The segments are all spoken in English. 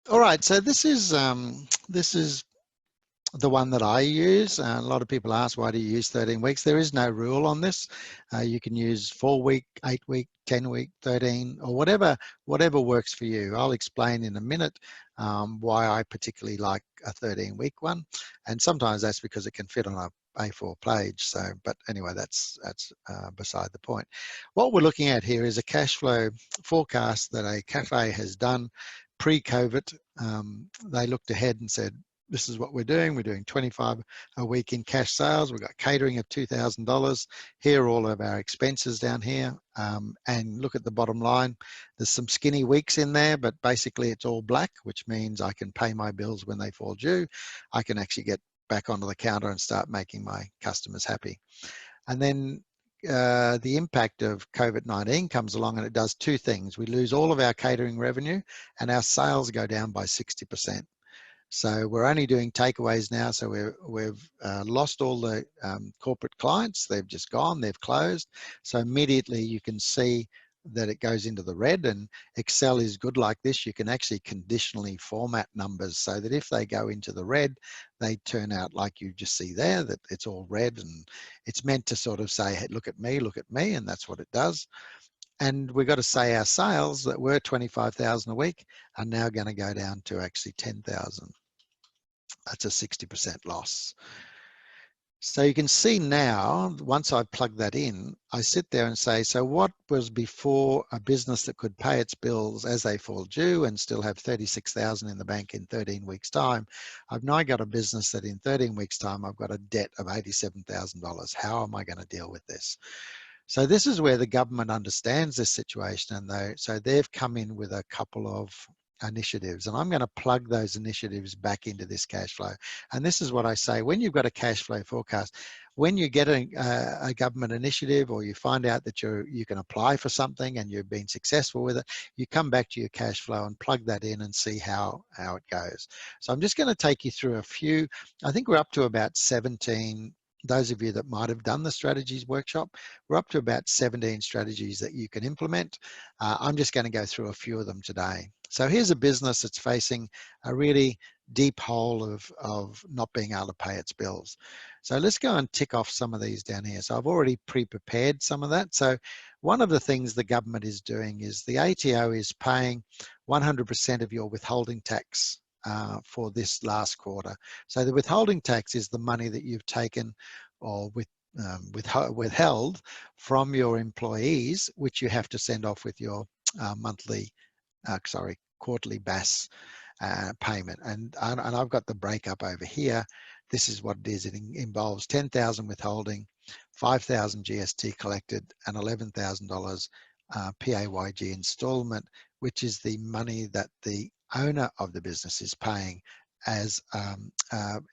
All right, so this is the one that I use. A lot of people ask, why do you use 13 weeks? There is no rule on this. You can use 4-week, 8-week, 10-week, 13, or whatever works for you. I'll explain in a minute why I particularly like a 13-week one. And sometimes that's because it can fit on a A4 page. So, but anyway, that's beside the point. What we're looking at here is a cash flow forecast that a cafe has done pre-COVID. They looked ahead and said, this is what we're doing. We're doing 25 a week in cash sales. We've got catering of $2,000. Here are all of our expenses down here. And look at the bottom line. There's some skinny weeks in there, but basically it's all black, which means I can pay my bills when they fall due. I can actually get back onto the counter and start making my customers happy. And then the impact of COVID-19 comes along and it does two things. We lose all of our catering revenue and our sales go down by 60%. So we're only doing takeaways now. So we've lost all the corporate clients. They've just gone, they've closed. So immediately you can see that it goes into the red, and Excel is good like this. You can actually conditionally format numbers so that if they go into the red, they turn out like you just see there, that it's all red, and it's meant to sort of say, hey, look at me, and that's what it does. And we've got to say our sales that were 25,000 a week are now going to go down to actually 10,000. That's a 60% loss. So you can see now, once I plug that in, I sit there and say, so what was before a business that could pay its bills as they fall due and still have 36,000 in the bank in 13 weeks time? I've now got a business that in 13 weeks time, I've got a debt of $87,000. How am I going to deal with this? So this is where the government understands this situation, and so they've come in with a couple of initiatives, and I'm going to plug those initiatives back into this cash flow. And this is what I say: when you've got a cash flow forecast, when you get a government initiative, or you find out that you can apply for something and you've been successful with it, you come back to your cash flow and plug that in and see how it goes. So I'm just going to take you through a few. I think we're up to about 17. Those of you that might have done the strategies workshop, we're up to about 17 strategies that you can implement. I'm just going to go through a few of them today. So here's a business that's facing a really deep hole of not being able to pay its bills. So let's go and tick off some of these down here. So I've already pre-prepared some of that. So one of the things the government is doing is the ATO is paying 100% of your withholding tax for this last quarter. So the withholding tax is the money that you've taken or withheld from your employees, which you have to send off with your quarterly BAS payment. And I've got the breakup over here. This is what it is. It involves 10,000 withholding, 5,000 GST collected, and $11,000 PAYG installment, which is the money that the owner of the business is paying as,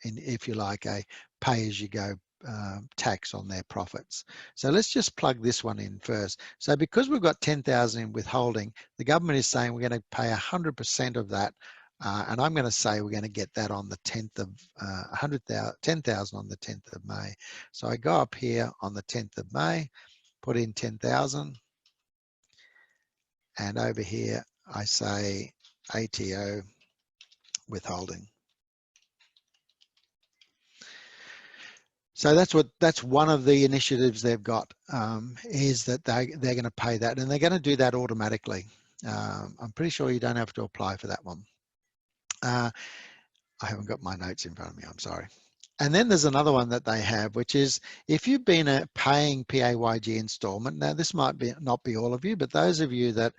if you like, a pay-as-you-go tax on their profits. So let's just plug this one in first. So because we've got 10,000 in withholding, the government is saying we're going to pay 100% of that. And I'm going to say we're going to get that on the 10th of 10,000 on the 10th of May. So I go up here on the 10th of May, put in 10,000, and over here I say ATO withholding. So that's one of the initiatives they've got, is that they're going to pay that, and they're going to do that automatically. I'm pretty sure you don't have to apply for that one. I haven't got my notes in front of me, I'm sorry. And then there's another one that they have, which is if you've been paying PAYG installment. Now this might not be all of you, but those of you that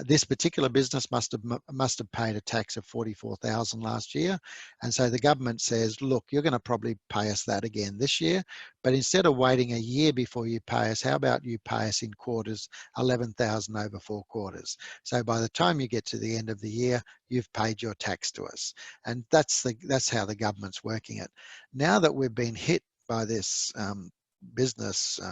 this particular business must have paid a tax of 44,000 last year, and so the government says, look, you're going to probably pay us that again this year, but instead of waiting a year before you pay us, how about you pay us in quarters, 11,000 over 4 quarters. So by the time you get to the end of the year, you've paid your tax to us, and that's how the government's working it. Now that we've been hit by this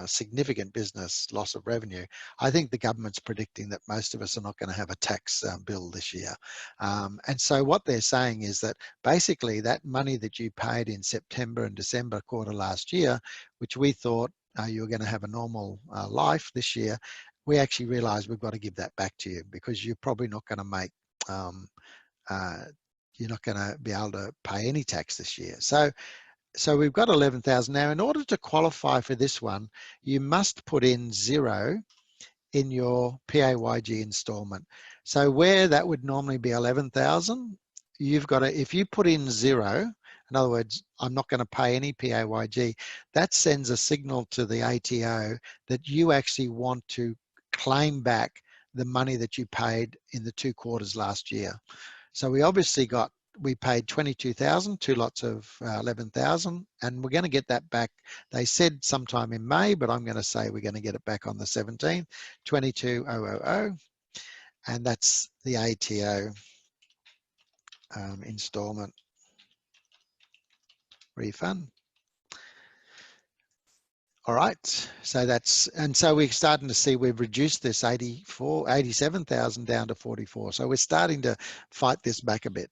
significant business loss of revenue, I think the government's predicting that most of us are not going to have a tax bill this year. And so what they're saying is that basically that money that you paid in September and December quarter last year, which we thought you were going to have a normal life this year, we actually realize we've got to give that back to you because you're probably not going to make you're not going to be able to pay any tax this year. So we've got 11,000 now. In order to qualify for this one, you must put in 0 in your PAYG installment. So where that would normally be 11,000, you've got to, if you put in 0, in other words, I'm not going to pay any PAYG, that sends a signal to the ATO that you actually want to claim back the money that you paid in the 2 quarters last year. So we paid 22,000, 2 lots of 11,000, and we're going to get that back. They said sometime in May, but I'm going to say we're going to get it back on the 17th, 22,000, and that's the ATO installment refund. All right, so that's, and so we're starting to see we've reduced this 87,000 down to 44. So we're starting to fight this back a bit.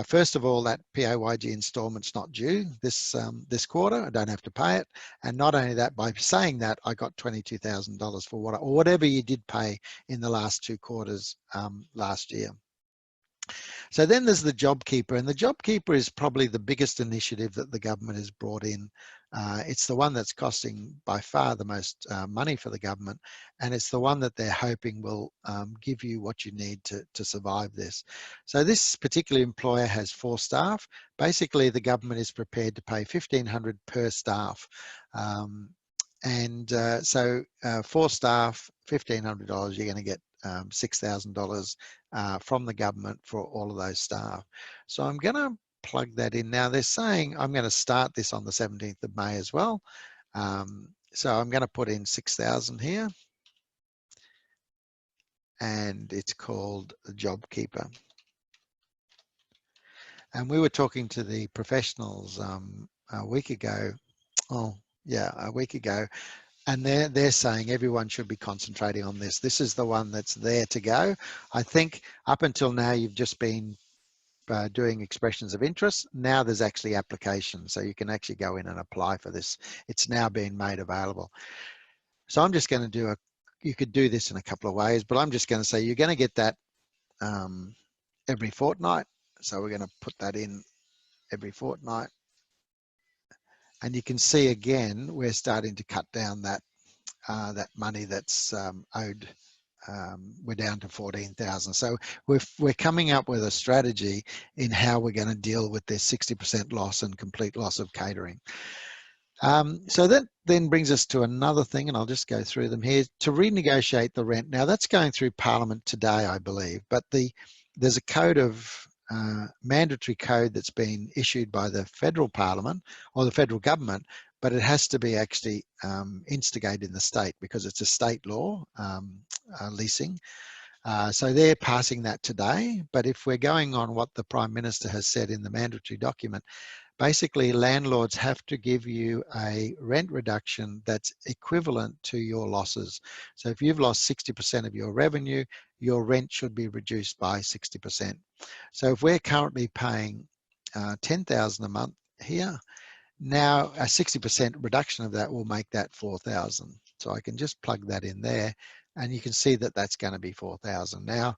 First of all, that PAYG installment's not due this quarter. I don't have to pay it. And not only that, by saying that, I got $22,000 for whatever you did pay in the last 2 quarters last year. So then there's the JobKeeper, and the JobKeeper is probably the biggest initiative that the government has brought in. It's the one that's costing by far the most money for the government, and it's the one that they're hoping will give you what you need to survive this. So this particular employer has 4 staff. Basically, the government is prepared to pay $1,500 per staff. So 4 staff, $1,500, you're going to get $6,000 from the government for all of those staff. So I'm going to plug that in. Now they're saying I'm going to start this on the 17th of May as well. So I'm going to put in 6,000 here, and it's called the JobKeeper. And we were talking to the professionals a week ago. A week ago. And they're saying everyone should be concentrating on this. This is the one that's there to go. I think up until now, you've just been doing expressions of interest. Now there's actually applications. So you can actually go in and apply for this. It's now being made available. So I'm just going to you could do this in a couple of ways, but I'm just going to say you're going to get that every fortnight. So we're going to put that in every fortnight. And you can see again, we're starting to cut down that money that's owed. We're down to 14,000. So we're coming up with a strategy in how we're going to deal with this 60% loss and complete loss of catering. So that then brings us to another thing, and I'll just go through them here, to renegotiate the rent. Now that's going through Parliament today, I believe, but there's a code of mandatory code that's been issued by the federal Parliament or the federal government, but it has to be actually instigated in the state because it's a state law, leasing. So they're passing that today, but if we're going on what the Prime Minister has said in the mandatory document, basically landlords have to give you a rent reduction that's equivalent to your losses. So if you've lost 60% of your revenue, your rent should be reduced by 60%. So if we're currently paying $10,000 a month here, now a 60% reduction of that will make that 4,000. So I can just plug that in there, and you can see that that's going to be 4,000. Now,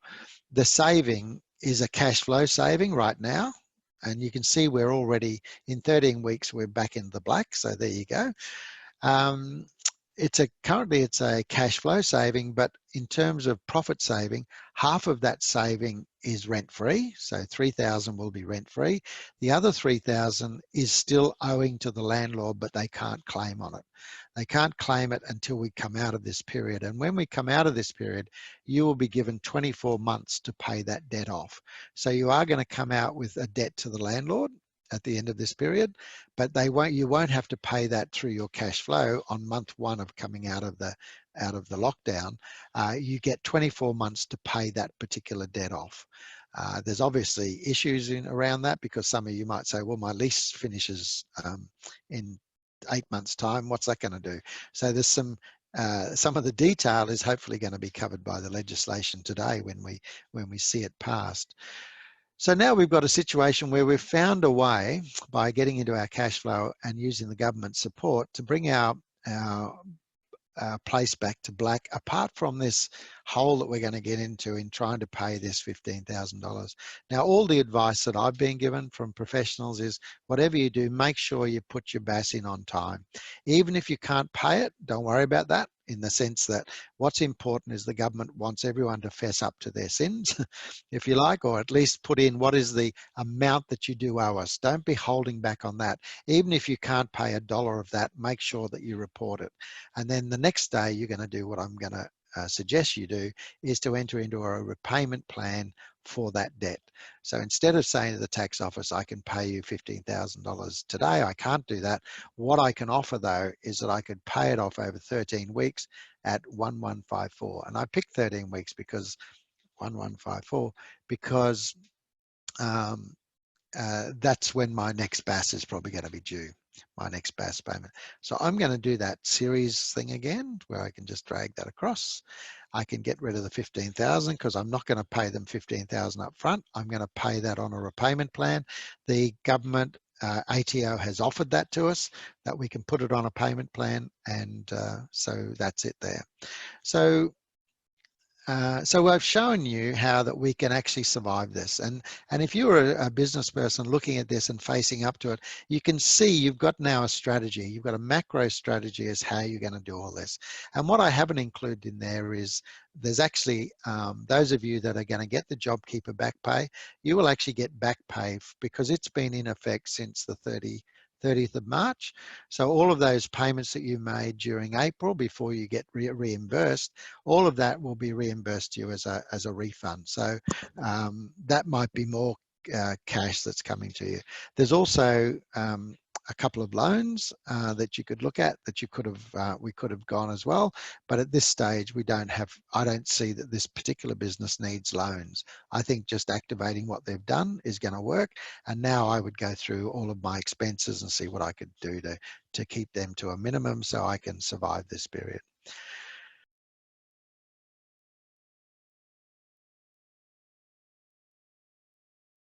the saving is a cash flow saving right now, and you can see we're already in 13 weeks, we're back in the black. So there you go. Currently it's a cash flow saving, but in terms of profit saving, half of that saving is rent free. So 3,000 will be rent free. The other 3,000 is still owing to the landlord, but they can't claim on it. They can't claim it until we come out of this period. And when we come out of this period, you will be given 24 months to pay that debt off. So you are going to come out with a debt to the landlord at the end of this period, but you won't have to pay that through your cash flow on month 1 of coming out of the lockdown. You get 24 months to pay that particular debt off. There's obviously issues around that, because some of you might say, well, my lease finishes in 8 months' time. What's that going to do? So there's some of the detail is hopefully going to be covered by the legislation today when we see it passed. So now we've got a situation where we've found a way, by getting into our cash flow and using the government support, to bring our place back to black, apart from this hole that we're going to get into in trying to pay this $15,000. Now, all the advice that I've been given from professionals is whatever you do, make sure you put your BAS in on time. Even if you can't pay it, don't worry about that, in the sense that what's important is the government wants everyone to fess up to their sins, if you like, or at least put in what is the amount that you do owe us. Don't be holding back on that. Even if you can't pay $1 of that, make sure that you report it. And then the next day, you're going to do what I'm going to suggest you do, is to enter into a repayment plan for that debt. So instead of saying to the tax office, I can pay you $15,000 today, I can't do that. What I can offer though is that I could pay it off over 13 weeks at 1154. And I picked 13 weeks because 1154, because that's when my next BAS is probably going to be due, my next BAS payment. So I'm going to do that series thing again, where I can just drag that across. I can get rid of the 15,000 because I'm not going to pay them 15,000 up front. I'm going to pay that on a repayment plan. The government ATO has offered that to us, that we can put it on a payment plan, and so that's it there. So I've shown you how that we can actually survive this. And if you're a business person looking at this and facing up to it, you can see you've got now a strategy. You've got a macro strategy as how you're going to do all this. And what I haven't included in there is there's actually, those of you that are going to get the JobKeeper back pay, you will actually get back pay because it's been in effect since the 30th of March. So all of those payments that you made during April before you get reimbursed, all of that will be reimbursed to you as a refund. So that might be more cash that's coming to you. There's also a couple of loans that you could look at that you could have, we could have gone as well. But at this stage, we don't have, I don't see that this particular business needs loans. I think just activating what they've done is going to work. And now I would go through all of my expenses and see what I could do to keep them to a minimum so I can survive this period.